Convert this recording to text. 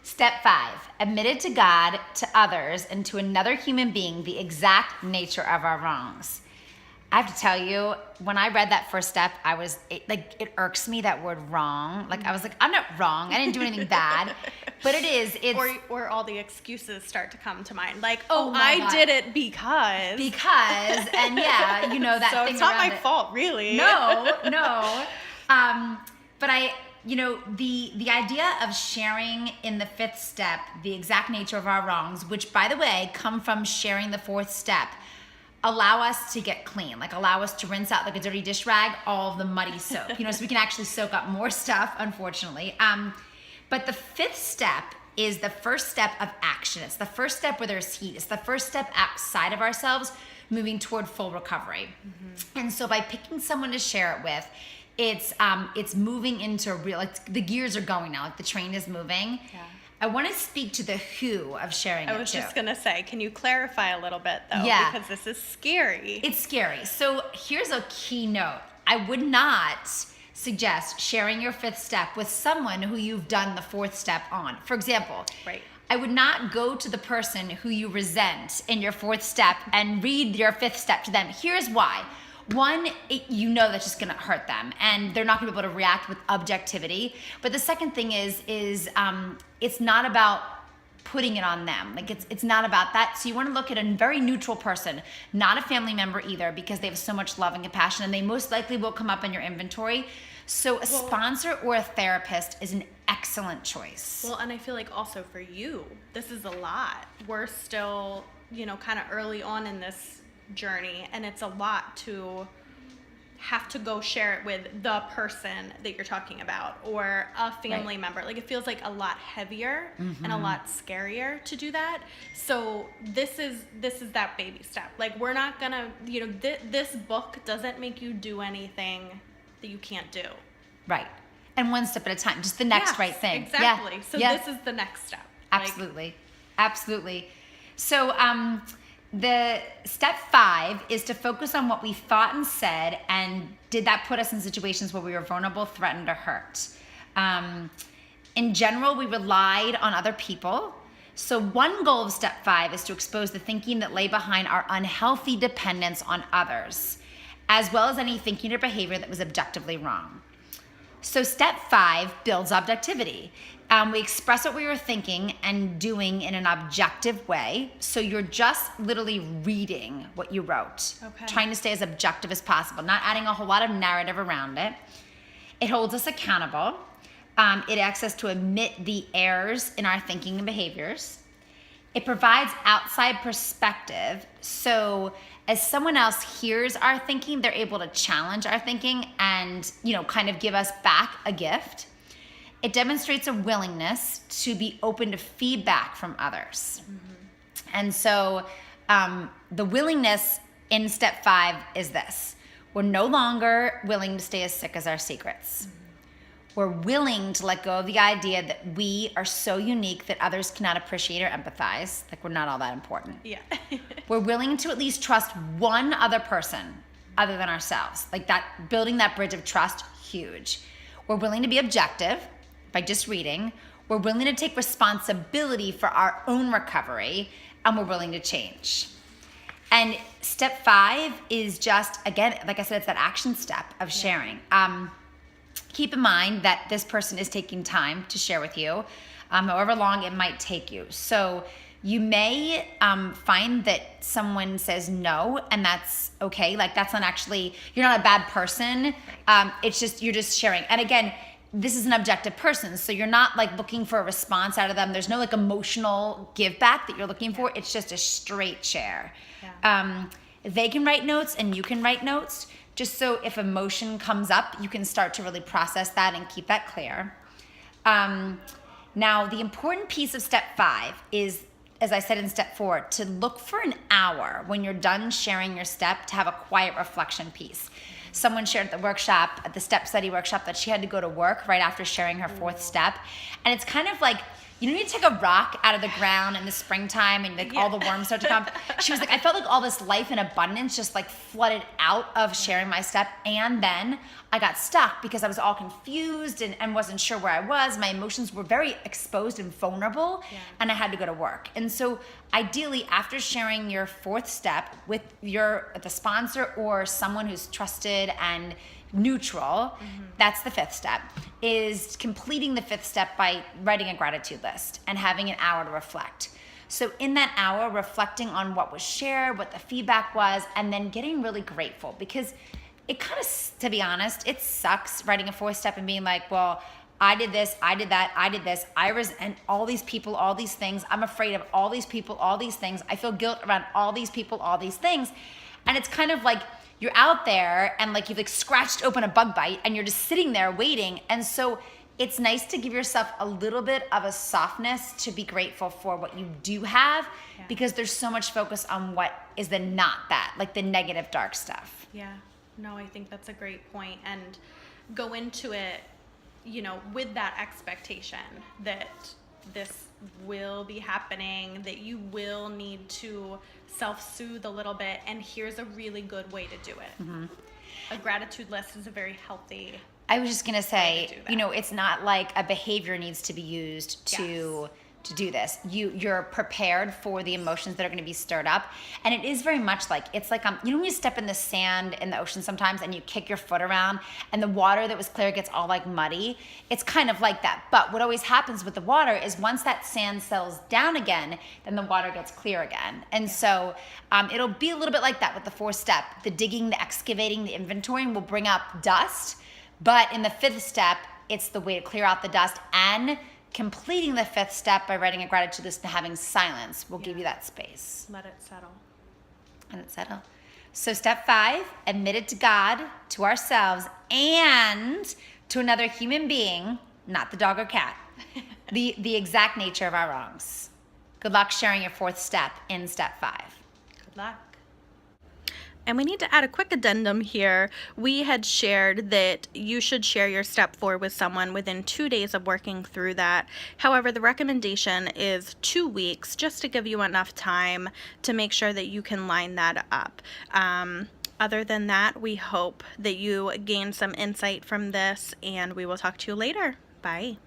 Step 5, admitted to God, to others, and to another human being the exact nature of our wrongs. I have to tell you, when I read that first step, it irks me, that word wrong. Like, I was like, I'm not wrong. I didn't do anything bad. But it's... Or all the excuses start to come to mind. Like, I did it because... Because, and yeah, you know, that so thing it's not around my fault, really. No. But the idea of sharing in the 5th step the exact nature of our wrongs, which, by the way, come from sharing the 4th step, allow us to get clean, like allow us to rinse out like a dirty dish rag all of the muddy soap, so we can actually soak up more stuff, unfortunately. But the 5th step is the first step of action. It's the first step where there's heat. It's the first step outside of ourselves, moving toward full recovery. Mm-hmm. And so by picking someone to share it with, it's moving into real, like the gears are going now, like the train is moving. Yeah. I want to speak to the who of sharing it too. I was just going to say, can you clarify a little bit though? Yeah. Because this is scary. It's scary. So here's a key note. I would not suggest sharing your 5th step with someone who you've done the 4th step on. For example, right. I would not go to the person who you resent in your 4th step and read your 5th step to them. Here's why. One, that's just going to hurt them, and they're not going to be able to react with objectivity. But the second thing is it's not about putting it on them. Like it's not about that. So you want to look at a very neutral person, not a family member either, because they have so much love and compassion, and they most likely will come up in your inventory. So a sponsor or a therapist is an excellent choice. Well, and I feel like also for you, this is a lot. We're still, kind of early on in this journey, and it's a lot to have to go share it with the person that you're talking about or a family member. Like, it feels like a lot heavier and a lot scarier to do that. So this is that baby step. Like, we're not gonna, this book doesn't make you do anything that you can't do. Right. And one step at a time, just the next right thing. Exactly. Yeah. So this is the next step. Absolutely. Absolutely. So the step 5 is to focus on what we thought and said, and did that put us in situations where we were vulnerable, threatened, or hurt. In general, we relied on other people. So one goal of step 5 is to expose the thinking that lay behind our unhealthy dependence on others, as well as any thinking or behavior that was objectively wrong. So step 5 builds objectivity. We express what we were thinking and doing in an objective way. So you're just literally reading what you wrote, trying to stay as objective as possible, not adding a whole lot of narrative around it. It holds us accountable. It asks us to admit the errors in our thinking and behaviors. It provides outside perspective. So as someone else hears our thinking, they're able to challenge our thinking and, kind of give us back a gift. It demonstrates a willingness to be open to feedback from others. Mm-hmm. And so the willingness in step 5 is this. We're no longer willing to stay as sick as our secrets. Mm-hmm. We're willing to let go of the idea that we are so unique that others cannot appreciate or empathize. Like, we're not all that important. Yeah. We're willing to at least trust one other person other than ourselves. Like, that, building that bridge of trust, huge. We're willing to be objective by just reading. We're willing to take responsibility for our own recovery, and we're willing to change. And step 5 is just, again, like I said, it's that action step of sharing. Keep in mind that this person is taking time to share with you, however long it might take you. So you may find that someone says no, and that's okay. Like, that's not actually, you're not a bad person. It's just, you're just sharing. And again, this is an objective person, so you're not like looking for a response out of them. There's no like emotional give back that you're looking for. It's just a straight share. Yeah. They can write notes and you can write notes, just so if emotion comes up, you can start to really process that and keep that clear. Now, the important piece of step 5 is, as I said in step 4, to look for an hour when you're done sharing your step to have a quiet reflection piece. Someone shared at the workshop, at the step study workshop, that she had to go to work right after sharing her 4th step. And it's kind of like you need to take a rock out of the ground in the springtime and like all the worms start to come. She was like, I felt like all this life and abundance just like flooded out of sharing my step. And then I got stuck because I was all confused and wasn't sure where I was. My emotions were very exposed and vulnerable, and I had to go to work. And so ideally, after sharing your fourth step with the sponsor or someone who's trusted and neutral, that's the fifth step, is completing the fifth step by writing a gratitude list and having an hour to reflect. So in that hour, reflecting on what was shared, what the feedback was, and then getting really grateful, because it kind of, to be honest, it sucks writing a fourth step and being like, well, I did this, I did that, I did this, I resent all these people, all these things, I'm afraid of all these people, all these things, I feel guilt around all these people, all these things. And it's kind of like you're out there and like you've like scratched open a bug bite and you're just sitting there waiting. And so it's nice to give yourself a little bit of a softness to be grateful for what you do have, because there's so much focus on what is the not that, like the negative dark stuff. Yeah, no, I think that's a great point. And go into it, you know, with that expectation that this will be happening, that you will need to self-soothe a little bit, and here's a really good way to do it. A gratitude list is a very healthy. I was just gonna say, you know, it's not like a behavior needs to be used to do this. You're prepared for the emotions that are going to be stirred up, and it is very much like, it's like you know when you step in the sand in the ocean sometimes and you kick your foot around and the water that was clear gets all like muddy. It's kind of like that. But what always happens with the water is once that sand settles down again, then the water gets clear again. And so it'll be a little bit like that with the fourth step. The digging, the excavating, the inventorying will bring up dust, but in the fifth step, it's the way to clear out the dust, and completing the fifth step by writing a gratitude list and having silence will give you that space. Let it settle. Let it settle. So step 5, admit it to God, to ourselves, and to another human being, not the dog or cat, the exact nature of our wrongs. Good luck sharing your fourth step in step 5. Good luck. And we need to add a quick addendum here. We had shared that you should share your step 4 with someone within 2 days of working through that. However, the recommendation is 2 weeks, just to give you enough time to make sure that you can line that up. Other than that, we hope that you gain some insight from this, and we will talk to you later. Bye.